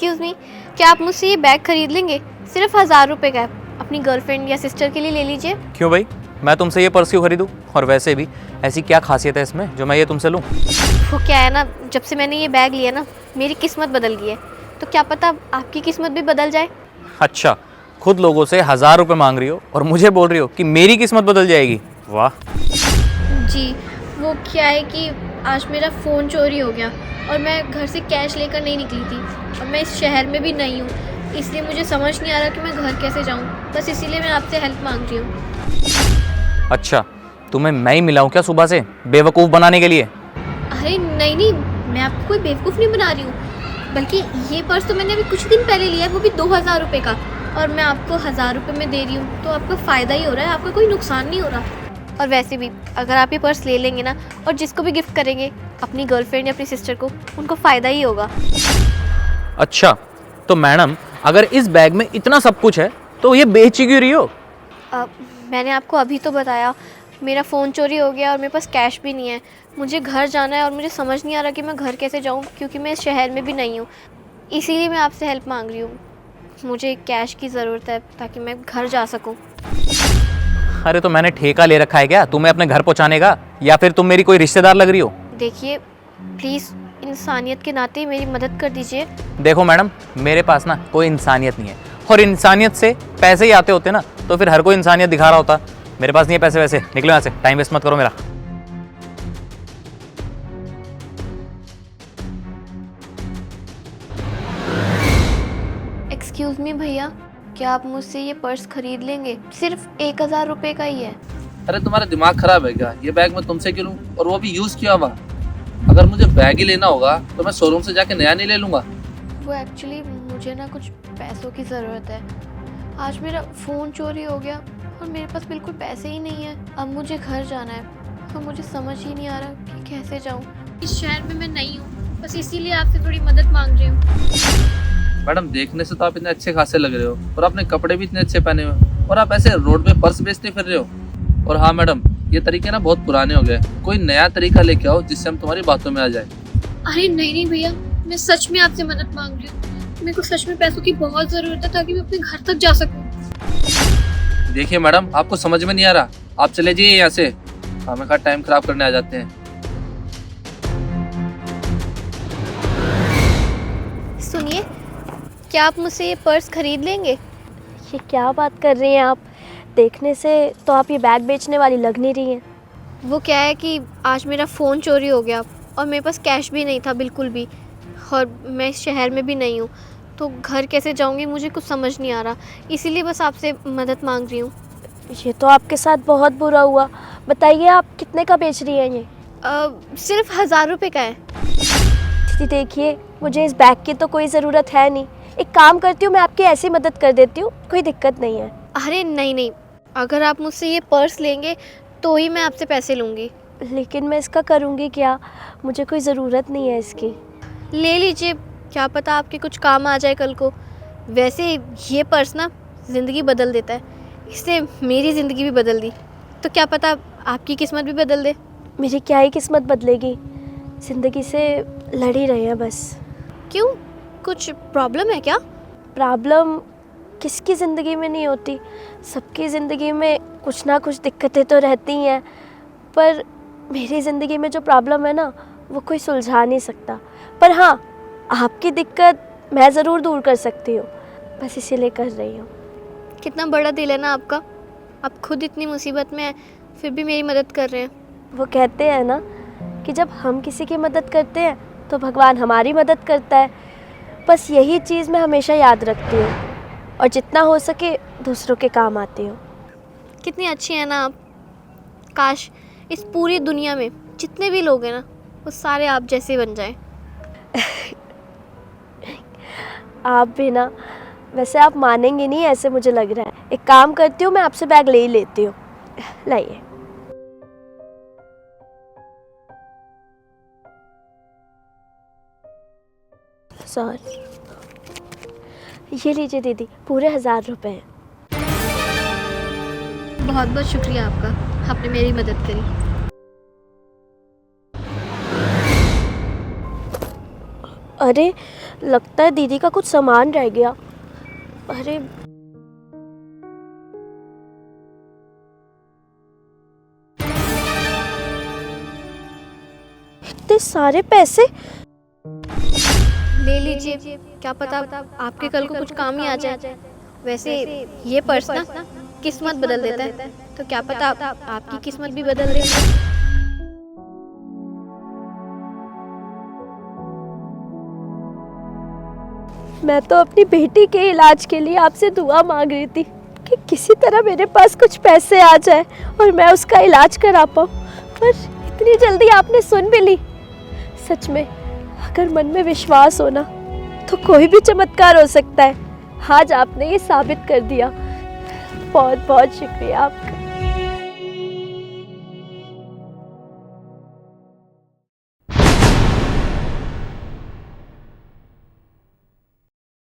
Excuse me, क्या आप मुझसे ये बैग खरीद लेंगे? सिर्फ 1000 रुपये का है। अपनी गर्लफ्रेंड या सिस्टर के लिए ले लीजिए। क्यों भाई, मैं तुमसे ये पर्स क्यों खरीदूँ? और वैसे भी ऐसी क्या खासियत है इसमें जो मैं ये तुमसे लूँ? वो क्या है ना, जब से मैंने ये बैग लिया ना, मेरी किस्मत बदल गई है। तो क्या पता आपकी किस्मत भी बदल जाए। अच्छा, खुद लोगों से 1000 रुपये मांग रही हो और मुझे बोल रही हो कि मेरी किस्मत बदल जाएगी? वाह। जी, वो क्या है कि आज मेरा फ़ोन चोरी हो गया और मैं घर से कैश लेकर नहीं निकली थी और मैं इस शहर में भी नहीं हूँ, इसलिए मुझे समझ नहीं आ रहा कि मैं घर कैसे जाऊँ। बस इसीलिए मैं आपसे हेल्प मांग रही हूँ। अच्छा, तुम्हें मैं ही मिला हूँ क्या सुबह से बेवकूफ़ बनाने के लिए? अरे नहीं नहीं, मैं आपको कोई बेवकूफ़ नहीं बना रही हूँ, बल्कि ये पर्स तो मैंने अभी कुछ दिन पहले लिया है, वो भी 2000 रुपये का, और मैं आपको 1000 रुपये में दे रही हूँ, तो आपका फ़ायदा ही हो रहा है, आपका कोई नुकसान नहीं हो रहा। और वैसे भी अगर आप ये पर्स ले लेंगे ना और जिसको भी गिफ्ट करेंगे, अपनी गर्लफ्रेंड या अपनी सिस्टर को, उनको फ़ायदा ही होगा। अच्छा, तो मैडम अगर इस बैग में इतना सब कुछ है तो ये बेच ही क्यों रही हो? मैंने आपको अभी तो बताया, मेरा फ़ोन चोरी हो गया और मेरे पास कैश भी नहीं है। मुझे घर जाना है और मुझे समझ नहीं आ रहा कि मैं घर कैसे जाऊँ, क्योंकि मैं इस शहर में भी नहीं हूँ। इसीलिए मैं आपसे हेल्प मांग रही हूँ। मुझे कैश की ज़रूरत है ताकि मैं घर जा सकूँ। अरे तो मैंने ठेका ले रखा है क्या तुम्हें अपने घर पहुँचाने का, या फिर तुम मेरी कोई रिश्तेदार लग रही हो? देखिए प्लीज़, इंसानियत के नाते मेरी मदद कर दीजिए। देखो मैडम, मेरे पास ना कोई इंसानियत नहीं है, और इंसानियत से पैसे ही आते होते ना तो फिर हर कोई इंसानियत दिखा रहा होता। मेरे पास नहीं है पैसे वैसे, निकलो यहाँ से, टाइम वेस्ट मत करो मेरा। एक्सक्यूज़ मी भैया, क्या आप मुझसे ये पर्स खरीद लेंगे? सिर्फ 1000 रुपये का ही है। अरे तुम्हारा दिमाग खराब है क्या? ये बैग मैं तुमसे क्यों लूं, और वो भी यूज किया हुआ? अगर मुझे बैग ही लेना होगा तो मैं शोरूम से जाके नया नहीं ले लूंगा। वो एक्चुअली मुझे ना कुछ पैसों की ज़रूरत है। आज मेरा फ़ोन चोरी हो गया और मेरे पास बिल्कुल पैसे ही नहीं है। अब मुझे घर जाना है और मुझे समझ ही नहीं आ रहा कि कैसे जाऊँ। इस शहर में मैं नहीं हूँ, बस इसीलिए आपसे थोड़ी मदद मांग रही हूँ। मैडम, देखने से तो आप इतने अच्छे खासे लग रहे हो और आपने कपड़े भी इतने अच्छे पहने हुए हो, और आप ऐसे रोड पे पर्स बेचते फिर रहे हो। और हाँ मैडम, ये तरीके ना बहुत पुराने हो गए, कोई नया तरीका लेके आओ जिससे हम तुम्हारी बातों में आ जाए। अरे नहीं नहीं भैया, मैं सच में आपसे मदद मांग रही हूँ। मेरे को सच में पैसों की बहुत ज़रूरत है ताकि मैं अपने घर तक जा सकूँ। देखिए मैडम, आपको समझ में नहीं आ रहा, आप चले जाइए यहाँ से, हमें का टाइम खराब करने आ जाते हैं। सुनिए, क्या आप मुझसे ये पर्स खरीद लेंगे? ये क्या बात कर रही हैं आप? देखने से तो आप ये बैग बेचने वाली लग नहीं रही हैं। वो क्या है कि आज मेरा फ़ोन चोरी हो गया और मेरे पास कैश भी नहीं था बिल्कुल भी, और मैं इस शहर में भी नहीं हूँ, तो घर कैसे जाऊँगी मुझे कुछ समझ नहीं आ रहा। इसीलिए बस आपसे मदद मांग रही हूँ। ये तो आपके साथ बहुत बुरा हुआ। बताइए आप कितने का बेच रही हैं ये? सिर्फ 1000 रुपये का है। दीदी देखिए, मुझे इस बैग की तो कोई ज़रूरत है नहीं। एक काम करती हूँ, मैं आपकी ऐसी मदद कर देती हूँ, कोई दिक्कत नहीं है। अरे नहीं नहीं, अगर आप मुझसे ये पर्स लेंगे तो ही मैं आपसे पैसे लूँगी। लेकिन मैं इसका करूँगी क्या? मुझे कोई ज़रूरत नहीं है इसकी। ले लीजिए, क्या पता आपके कुछ काम आ जाए कल को। वैसे ये पर्स ना ज़िंदगी बदल देता है, इससे मेरी ज़िंदगी भी बदल दी, तो क्या पता आपकी किस्मत भी बदल दे। मेरी क्या ही किस्मत बदलेगी, ज़िंदगी से लड़ ही रहे हैं बस। क्यों, कुछ प्रॉब्लम है क्या? प्रॉब्लम किसकी ज़िंदगी में नहीं होती? सबकी ज़िंदगी में कुछ ना कुछ दिक्कतें तो रहती हैं, पर मेरी ज़िंदगी में जो प्रॉब्लम है ना, वो कोई सुलझा नहीं सकता। पर हाँ, आपकी दिक्कत मैं ज़रूर दूर कर सकती हूँ, बस इसीलिए कर रही हूँ। कितना बड़ा दिल है ना आपका, आप खुद इतनी मुसीबत में हैं फिर भी मेरी मदद कर रहे हैं। वो कहते हैं ना कि जब हम किसी की मदद करते हैं तो भगवान हमारी मदद करता है। बस यही चीज़ मैं हमेशा याद रखती हूँ और जितना हो सके दूसरों के काम आती हूँ। कितनी अच्छी है ना आप। काश इस पूरी दुनिया में जितने भी लोग हैं ना, वो सारे आप जैसे बन जाएं। आप भी ना, वैसे आप मानेंगे नहीं, ऐसे मुझे लग रहा है। एक काम करती हूँ, मैं आपसे बैग ले ही लेती हूँ। लाइए। सॉरी, ये लीजिए दीदी, पूरे 1000 रुपये हैं। बहुत बहुत शुक्रिया आपका, आपने मेरी मदद करी। अरे लगता है दीदी का कुछ सामान रह गया। अरे इतने सारे पैसे। ले लीजिए, क्या पता आपके कल को कुछ काम ही आ जाए। वैसे ये पर्स ना किस्मत बदल देता है, तो क्या पता आपकी किस्मत भी बदल दे। मैं तो अपनी बेटी के इलाज के लिए आपसे दुआ मांग रही थी कि किसी तरह मेरे पास कुछ पैसे आ जाए और मैं उसका इलाज करा पाऊँ, पर इतनी जल्दी आपने सुन भी ली। सच में अगर मन में विश्वास हो ना तो कोई भी चमत्कार हो सकता है। आज आपने ये साबित कर दिया। बहुत बहुत शुक्रिया आपका।